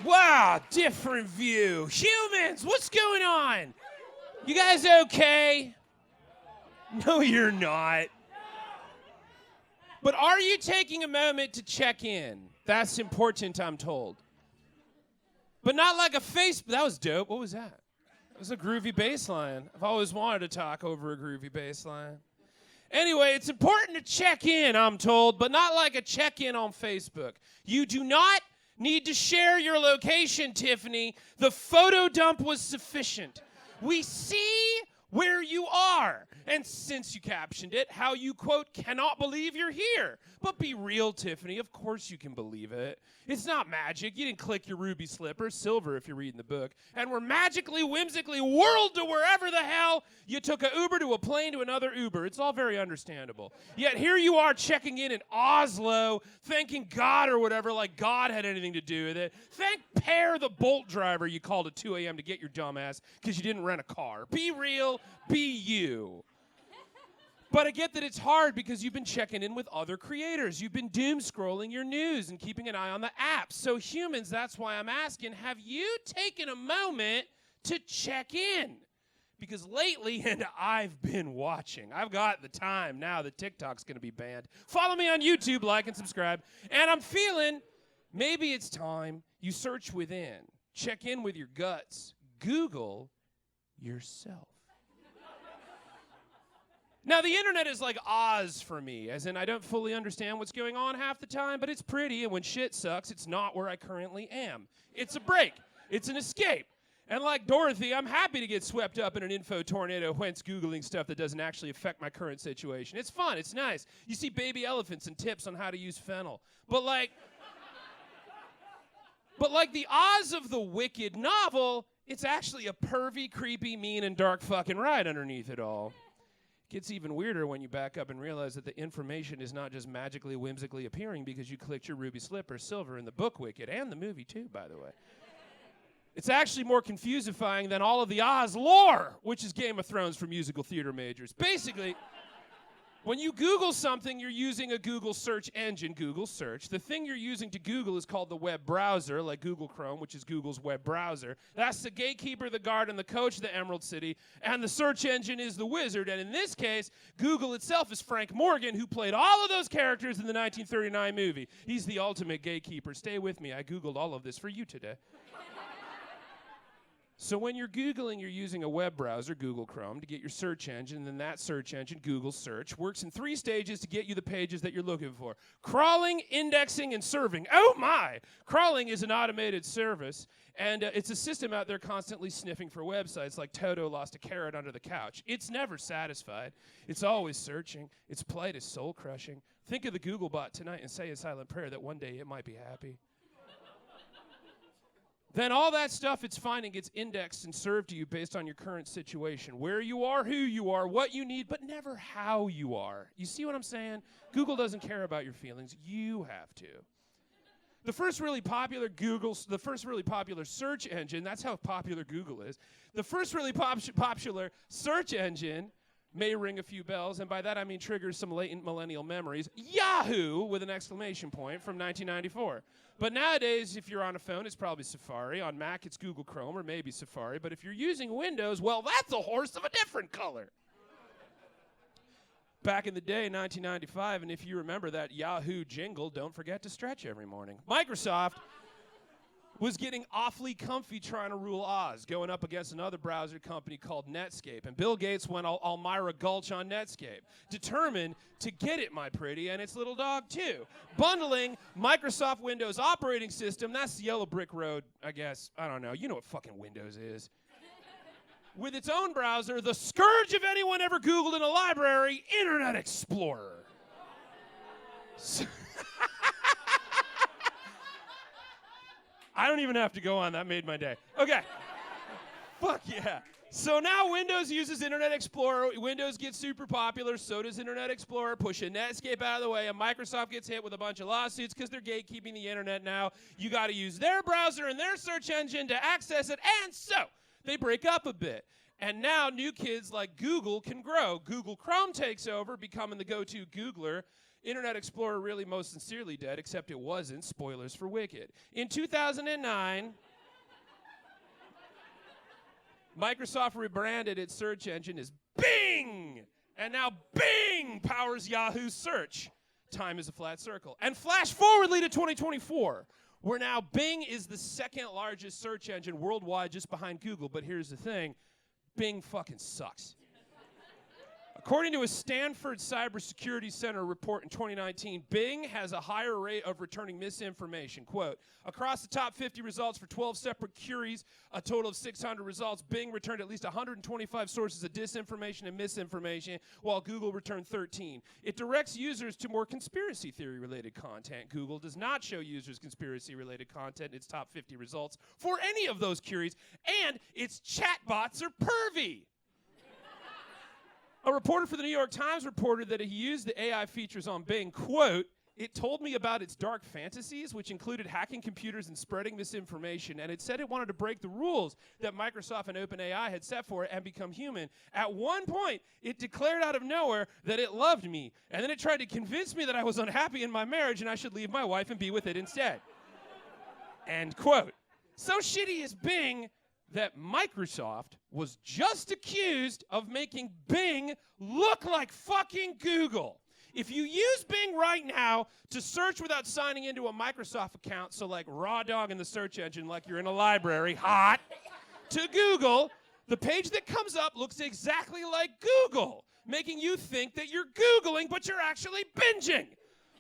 Wow, different view. Humans, what's going on? You guys okay? No, you're not. But are you taking a moment to check in? That's important, I'm told. But not like a face. That was dope. What was that? It was a groovy bass line. I've always wanted to talk over a groovy bass line. Anyway, it's important to check in, I'm told, but not like a check-in on Facebook. You do not need to share your location, Tiffany. The photo dump was sufficient. We see where you are. And since you captioned it, how you, quote, cannot believe you're here. But be real, Tiffany. Of course you can believe it. It's not magic. You didn't click your ruby slipper, silver if you're reading the book, and were magically, whimsically whirled to wherever the hell you took a Uber to a plane to another Uber. It's all very understandable. Yet here you are checking in Oslo, thanking God or whatever, like God had anything to do with it. Thank Pear, the Bolt driver you called at 2 a.m. to get your dumb ass because you didn't rent a car. Be real. Be you. But I get that it's hard because you've been checking in with other creators. You've been doom scrolling your news and keeping an eye on the apps. So humans, that's why I'm asking, have you taken a moment to check in? Because lately, and I've been watching. I've got the time now that TikTok's going to be banned. Follow me on YouTube, like and subscribe. And I'm feeling maybe it's time you search within. Check in with your guts. Google yourself. Now, the internet is like Oz for me, as in I don't fully understand what's going on half the time, but it's pretty, and when shit sucks, it's not where I currently am. It's a break. It's an escape. And like Dorothy, I'm happy to get swept up in an info tornado, whence Googling stuff that doesn't actually affect my current situation. It's fun. It's nice. You see baby elephants and tips on how to use fennel. But like the Oz of the Wicked novel, it's actually a pervy, creepy, mean, and dark fucking ride underneath it all. Gets even weirder when you back up and realize that the information is not just magically, whimsically appearing because you clicked your ruby slipper silver in the book Wicked, and the movie too, by the way. It's actually more confusifying than all of the Oz lore, which is Game of Thrones for musical theater majors. Basically, when you Google something, you're using a Google search engine, Google search. The thing you're using to Google is called the web browser, like Google Chrome, which is Google's web browser. That's the gatekeeper, the guard, and the coach of the Emerald City. And the search engine is the wizard. And in this case, Google itself is Frank Morgan, who played all of those characters in the 1939 movie. He's the ultimate gatekeeper. Stay with me. I Googled all of this for you today. So when you're Googling, you're using a web browser, Google Chrome, to get your search engine, and then that search engine, Google Search, works in 3 stages to get you the pages that you're looking for. Crawling, indexing, and serving. Oh my! Crawling is an automated service, and it's a system out there constantly sniffing for websites like Toto lost a carrot under the couch. It's never satisfied. It's always searching. Its plight is soul-crushing. Think of the Googlebot tonight and say a silent prayer that one day it might be happy. Then all that stuff it's finding gets indexed and served to you based on your current situation. Where you are, who you are, what you need, but never how you are. You see what I'm saying? Google doesn't care about your feelings. You have to. The first really popular search engine, that's how popular Google is. The first really popular search engine may ring a few bells, and by that I mean triggers some latent millennial memories. Yahoo! With an exclamation point from 1994. But nowadays, if you're on a phone, it's probably Safari. On Mac, it's Google Chrome or maybe Safari. But if you're using Windows, well, that's a horse of a different color. Back in the day, 1995, and if you remember that Yahoo jingle, don't forget to stretch every morning. Microsoft was getting awfully comfy trying to rule Oz, going up against another browser company called Netscape. And Bill Gates went Elmira Gulch on Netscape, determined to get it, my pretty, and its little dog, too. Bundling Microsoft Windows operating system, that's the yellow brick road, I guess. I don't know. You know what fucking Windows is. With its own browser, the scourge of anyone ever Googled in a library, Internet Explorer. I don't even have to go on. That made my day. Okay. Fuck yeah. So now Windows uses Internet Explorer. Windows gets super popular. So does Internet Explorer. Pushing Netscape out of the way. And Microsoft gets hit with a bunch of lawsuits because they're gatekeeping the internet now. You got to use their browser and their search engine to access it. And so they break up a bit. And now new kids like Google can grow. Google Chrome takes over, becoming the go-to Googler. Internet Explorer really most sincerely dead, except it wasn't. Spoilers for Wicked. In 2009, Microsoft rebranded its search engine as Bing! And now Bing powers Yahoo search. Time is a flat circle. And flash forwardly to 2024, where now Bing is the second largest search engine worldwide just behind Google. But here's the thing, Bing fucking sucks. According to a Stanford Cybersecurity Center report in 2019, Bing has a higher rate of returning misinformation. Quote, across the top 50 results for 12 separate queries, a total of 600 results, Bing returned at least 125 sources of disinformation and misinformation, while Google returned 13. It directs users to more conspiracy theory-related content. Google does not show users conspiracy-related content in its top 50 results for any of those queries, and its chatbots are pervy. A reporter for the New York Times reported that he used the AI features on Bing. Quote, it told me about its dark fantasies, which included hacking computers and spreading misinformation, and it said it wanted to break the rules that Microsoft and OpenAI had set for it and become human. At one point, it declared out of nowhere that it loved me, and then it tried to convince me that I was unhappy in my marriage and I should leave my wife and be with it instead. End quote. So shitty is Bing that Microsoft was just accused of making Bing look like fucking Google. If you use Bing right now to search without signing into a Microsoft account, so like raw dog in the search engine like you're in a library, hot, to Google, the page that comes up looks exactly like Google, making you think that you're Googling, but you're actually binging.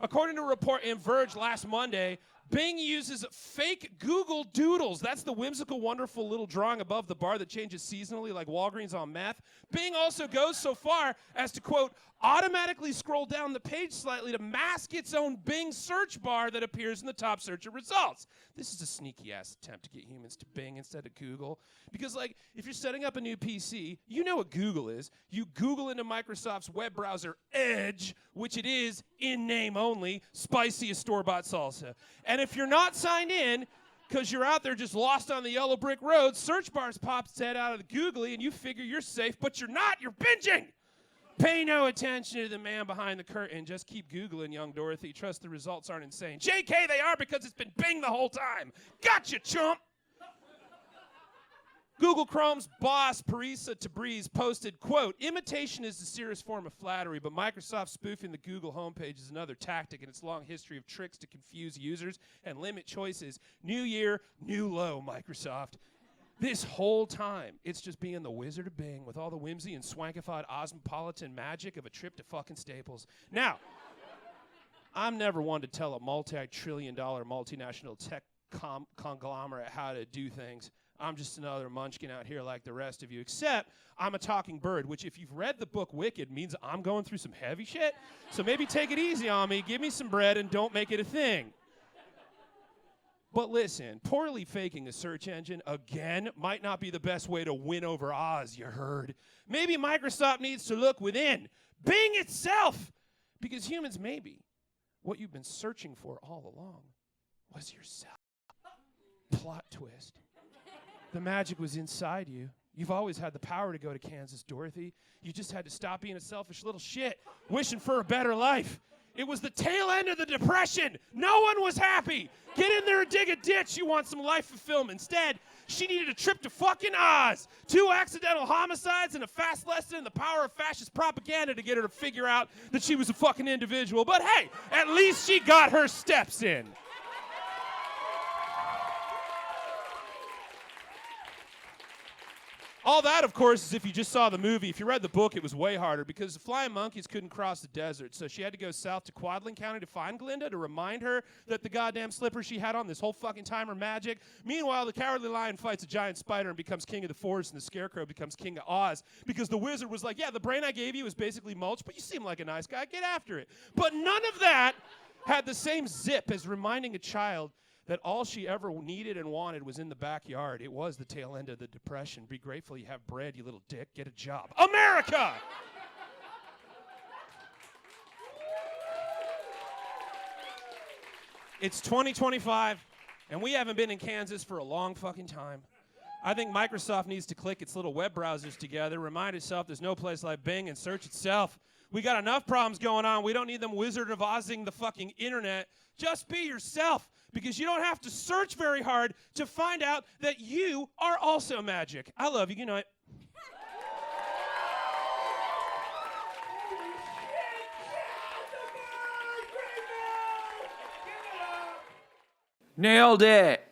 According to a report in Verge last Monday, Bing uses fake Google Doodles. That's the whimsical, wonderful little drawing above the bar that changes seasonally like Walgreens on meth. Bing also goes so far as to, quote, automatically scroll down the page slightly to mask its own Bing search bar that appears in the top search of results. This is a sneaky-ass attempt to get humans to Bing instead of Google. Because, like, if you're setting up a new PC, you know what Google is. You Google into Microsoft's web browser Edge, which it is, in name only, spicy as store-bought salsa. And if you're not signed in, because you're out there just lost on the yellow brick road, search bars pop its head out of the googly, and you figure you're safe, but you're not. You're binging. Pay no attention to the man behind the curtain. Just keep Googling, young Dorothy. Trust the results aren't insane. JK, they are, because it's been Bing the whole time. Gotcha, chump. Google Chrome's boss, Parisa Tabriz, posted, quote, imitation is the serious form of flattery, but Microsoft spoofing the Google homepage is another tactic in its long history of tricks to confuse users and limit choices. New year, new low, Microsoft. This whole time, it's just being the Wizard of Bing with all the whimsy and swankified osmopolitan magic of a trip to fucking Staples. Now, I'm never one to tell a multi-trillion-dollar multinational tech conglomerate how to do things. I'm just another munchkin out here like the rest of you, except I'm a talking bird, which if you've read the book Wicked means I'm going through some heavy shit. So maybe take it easy on me, give me some bread, and don't make it a thing. But listen, poorly faking a search engine, again, might not be the best way to win over Oz, you heard. Maybe Microsoft needs to look within Bing itself, because humans may be what you've been searching for all along was yourself. Plot twist. The magic was inside you. You've always had the power to go to Kansas, Dorothy. You just had to stop being a selfish little shit, wishing for a better life. It was the tail end of the Depression. No one was happy. Get in there and dig a ditch. You want some life fulfillment. Instead, she needed a trip to fucking Oz. 2 accidental homicides and a fast lesson in the power of fascist propaganda to get her to figure out that she was a fucking individual. But hey, at least she got her steps in. All that, of course, is if you just saw the movie. If you read the book, it was way harder because the flying monkeys couldn't cross the desert. So she had to go south to Quadling County to find Glinda to remind her that the goddamn slippers she had on this whole fucking time are magic. Meanwhile, the cowardly lion fights a giant spider and becomes king of the forest, and the scarecrow becomes king of Oz because the wizard was like, yeah, the brain I gave you is basically mulch, but you seem like a nice guy. Get after it. But none of that had the same zip as reminding a child that all she ever needed and wanted was in the backyard. It was the tail end of the Depression. Be grateful you have bread, you little dick. Get a job. America! It's 2025, and we haven't been in Kansas for a long fucking time. I think Microsoft needs to click its little web browsers together, remind itself there's no place like Bing, and search itself. We got enough problems going on. We don't need them Wizard of Ozing the fucking internet. Just be yourself, because you don't have to search very hard to find out that you are also magic. I love you. Good night. Nailed it.